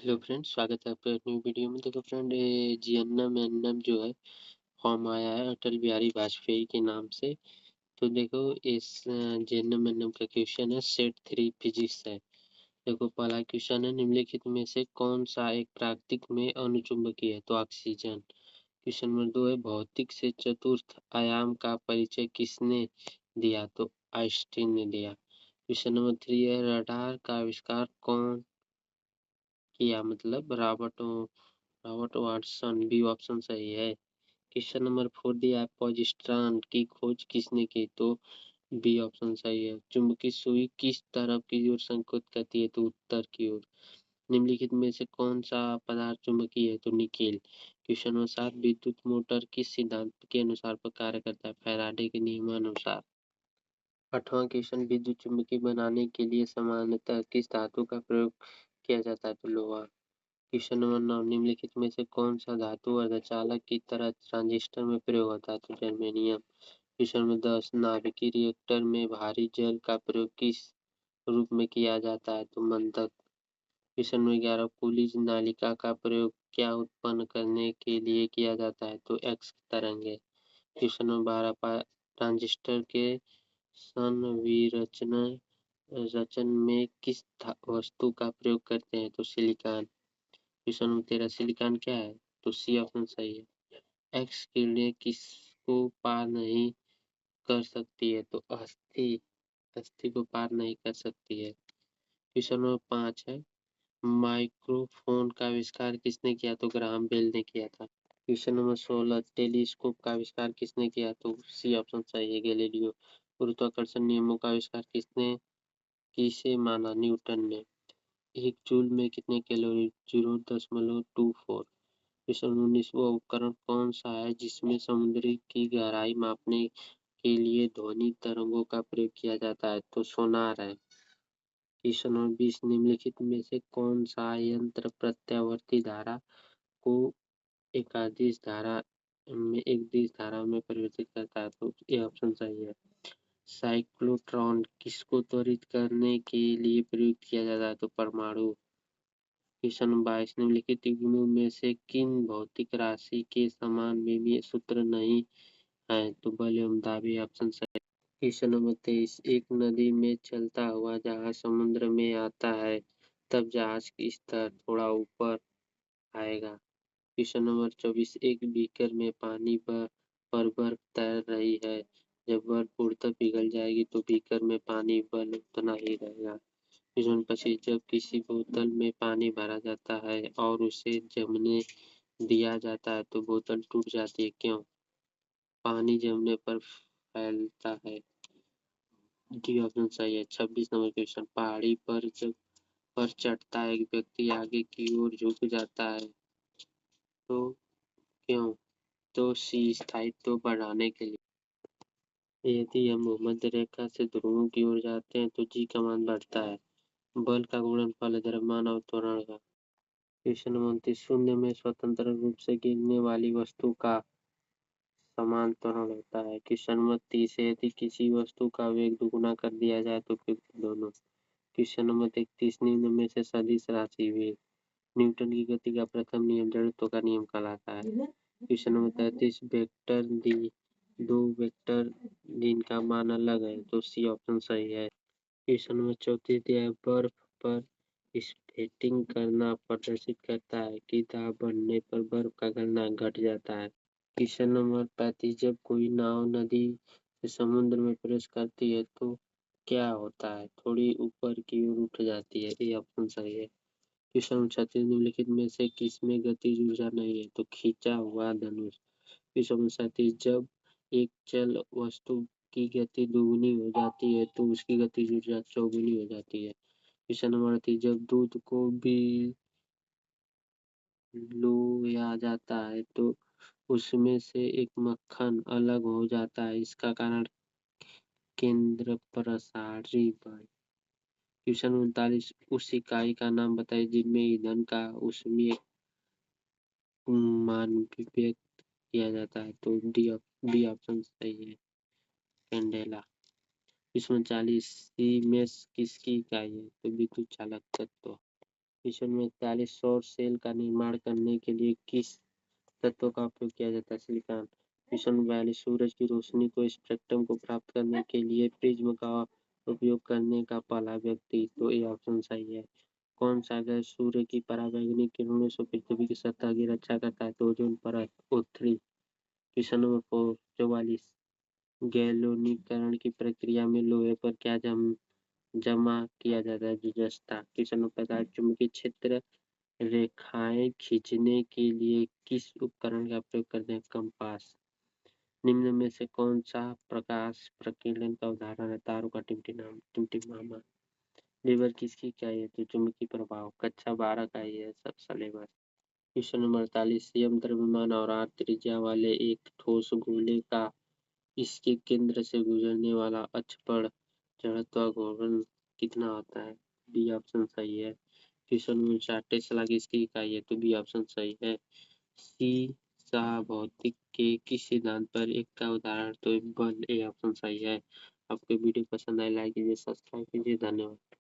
Hello friend, स्वागत है आपका न्यू वीडियो में। देखो फ्रेंड, ये जीएनएम एनएम जो है फॉर्म आया है अटल बिहारी वाजपेयी के नाम से। तो देखो इस जीएनएम एनएम का क्वेश्चन है सेट 3 फिजिक्स है। देखो पहला क्वेश्चन है, निम्नलिखित में से कौन सा एक प्राकृतिक में अणुचुंबकीय है? तो ऑक्सीजन। क्वेश्चन नंबर 2 है, भौतिक से चतुर्थ आयाम का परिचय किसने दिया? तो आइंस्टीन ने दिया। क्वेश्चन नंबर 3 है, रडार का आविष्कार कौन किया? मतलब रॉबर्ट वाटसन। बी ऑप्शन सही है। क्वेश्चन नंबर 4 दिया है, पॉजिट्रॉन की खोज किसने की? तो बी ऑप्शन सही है। चुंबकीय सुई किस तरफ की ओर संकेत करती है? तो उत्तर की ओर। निम्नलिखित में से कौन सा पदार्थ चुंबकीय है? तो निकेल। क्वेश्चन नंबर 7, विद्युत मोटर किस सिद्धांत के अनुसार कार्य करता है? फैराडे के नियमानुसार। आठवां क्वेश्चन, विद्युत चुम्बकीय बनाने के लिए सामान्यतः किस धातु का प्रयोग किया जाता है? तो लोहा। क्वेश्चन नंबर 9, निम्नलिखित में से कौन सा धातु अर्धचालक की तरह ट्रांजिस्टर में प्रयोग होता है? तो जर्मेनियम। क्वेश्चन नंबर 10, नाभिकीय रिएक्टर में भारी जल का प्रयोग किस रूप में किया जाता है? तो मंदक। क्वेश्चन नंबर 11, कुलिज नालिका का प्रयोग क्या उत्पन्न करने के लिए किया जाता है? तो एक्स तरंगे। क्वेश्चन नंबर 12, ट्रांजिस्टर के संविरचन में किस वस्तु का प्रयोग करते हैं? तो सिलिकॉन। क्वेश्चन नंबर 13, सिलिकॉन क्या है? तो सी ऑप्शन सही है। एक्स किरणें किसको पार नहीं कर सकती है? तो अस्थि। अस्थि को पार नहीं कर सकती है। क्वेश्चन नंबर 5 है, माइक्रोफोन का आविष्कार किसने किया? तो ग्राहम बेल ने किया था। क्वेश्चन नंबर 16, टेलीस्कोप का आविष्कार किसने किया? तो सी ऑप्शन सही है, गैलीलियो। गुरुत्वाकर्षण नियमों का आविष्कार किसे माना? न्यूटन ने। एक जूल में कितने कैलोरी? 0.24। क्वेश्चन 19, वो उपकरण कौन सा है जिसमें समुद्र की गहराई मापने के लिए ध्वनि तरंगों का प्रयोग किया जाता है? तो सोनार है। क्वेश्चन नंबर 20, निम्नलिखित में से कौन सा यंत्र प्रत्यावर्ती धारा को एक दिश धारा में परिवर्तित करता है? तो ये ऑप्शन सही है। साइक्लोट्रॉन किसको त्वरित करने के लिए प्रयुक्त किया जाता है? तो परमाणु। क्वेश्चन नंबर 22, निम्नलिखित युग्मों में से किन भौतिक राशि के समान विमीय सूत्र नहीं है? तो बल एवं दाब। ऑप्शन सही। क्वेश्चन नंबर 23, एक नदी में चलता हुआ जहाज समुद्र में आता है तब जहाज की स्तर थोड़ा ऊपर आएगा। क्वेश्चन नंबर 24, एक बीकर में पानी पर बर्फ तैर रही है। जब बर्फ पूर्णतः पिघल जाएगी तो बीकर में पानी बल उतना ही रहेगा। क्वेश्चन नंबर 25, जब किसी बोतल में पानी भरा जाता है और उसे जमने दिया जाता है तो बोतल टूट जाती है, क्यों? पानी जमने पर फैलता है। डी ऑप्शन सही है। 26 नंबर क्वेश्चन, पहाड़ी पर जब पर चढ़ता है एक व्यक्ति आगे की ओर झुक जाता है तो क्यों? तो सी, स्थायित्व बढ़ाने के लिए। यदि हम भूमध्य रेखा से ध्रुवों की ओर जाते हैं तो जी का मान बढ़ता है। बल का गुणनफल है द्रव्यमान और त्वरण का। क्वेश्चन नंबर 29, शून्य में स्वतंत्र रूप से गिरने वाली वस्तु का समान त्वरण होता है। क्वेश्चन नंबर 30, यदि किसी वस्तु का वेग दुगुना कर दिया जाए तो फिर दोनों। क्वेश्चन नंबर 31, निम्न में से सदिश राशि वेग न्यूटन की गति का प्रथम नियम जड़त्व का नियम कहलाता है। क्वेश्चन नंबर 33, दो वेक्टर जिनका मान अलग है, तो सी ऑप्शन सही है। क्वेश्चन नंबर 34 दिया है, बर्फ पर स्केटिंग करना प्रदर्शित करता है कि दाब बढ़ने पर बर्फ का गलनांक घट जाता है। क्वेश्चन नंबर 35, जब कोई नाव नदी से समुद्र में प्रवेश करती है तो क्या होता है? थोड़ी ऊपर की ओर उठ जाती है। ये ऑप्शन सही है। क्वेश्चन नंबर 36, निम्नलिखित में से किसमें गतिज ऊर्जा नहीं है? तो खींचा हुआ धनुष। क्वेश्चन नंबर 37, जब एक चल वस्तु की गति दुगुनी हो जाती है तो उसकी गतिज ऊर्जा चौगुनी हो जाती है। क्वेश्चन नंबर 38, जब दूध को बिलोया जाता है तो उसमें से एक मक्खन अलग हो जाता है, इसका कारण केंद्र प्रसारी बल। क्वेश्चन 39, उस इकाई का नाम बताइए जिनमें ईंधन का ऊष्मीय मान व्यक्त किया जाता है। तो बी ऑप्शन सही है, कैंडेला। क्वेश्चन 40, सीमेंस किसकी इकाई है? तो विद्युत चालक तत्व। क्वेश्चन नंबर 41 सौर सेल का निर्माण करने के लिए किस तत्व का उपयोग किया जाता है? सिलिकॉन। क्वेश्चन नंबर 42 सूरज की रोशनी को स्पेक्ट्रम को प्राप्त करने के लिए प्रिज्म का उपयोग करने का पहला व्यक्ति, तो ये ऑप्शन सही है। कौन सा गैस सूर्य की पराबैंगनी किरणों से पृथ्वी की सतह की रक्षा करता है? तो ओजोन परत O3। क्वेश्चन नंबर 44 गैल्वेनीकरण की प्रक्रिया में लोहे पर क्या जमा किया जाता है? जस्ता। क्वेश्चन नंबर 45 चुंबकीय क्षेत्र रेखाएं खींचने के लिए किस उपकरण का प्रयोग करते हैं? कंपास। निम्न में से कौन सा प्रकाश प्रकीर्णन का उदाहरण है? तारों का टिमटिमाना। लीवर किसकी इकाई है? तो चुंबकीय प्रभाव। कक्षा 12 का ये है सब सिलेबस। क्वेश्चन नंबर 48 यम द्रव्यमान और r त्रिज्या वाले एक ठोस गोले का इसके केंद्र से गुजरने वाला अक्ष पर जड़त्व घूर्णन कितना होता है? बी ऑप्शन सही है। क्वेश्चन नंबर 49 किसकी इकाई है? तो बी ऑप्शन सही है। सी शाह भौतिक के किस सिद्धांत पर एक का उदाहरण? तो बल। ए ऑप्शन सही है। आपको वीडियो पसंद आए लाइक कीजिए, सब्सक्राइब कीजिए। धन्यवाद।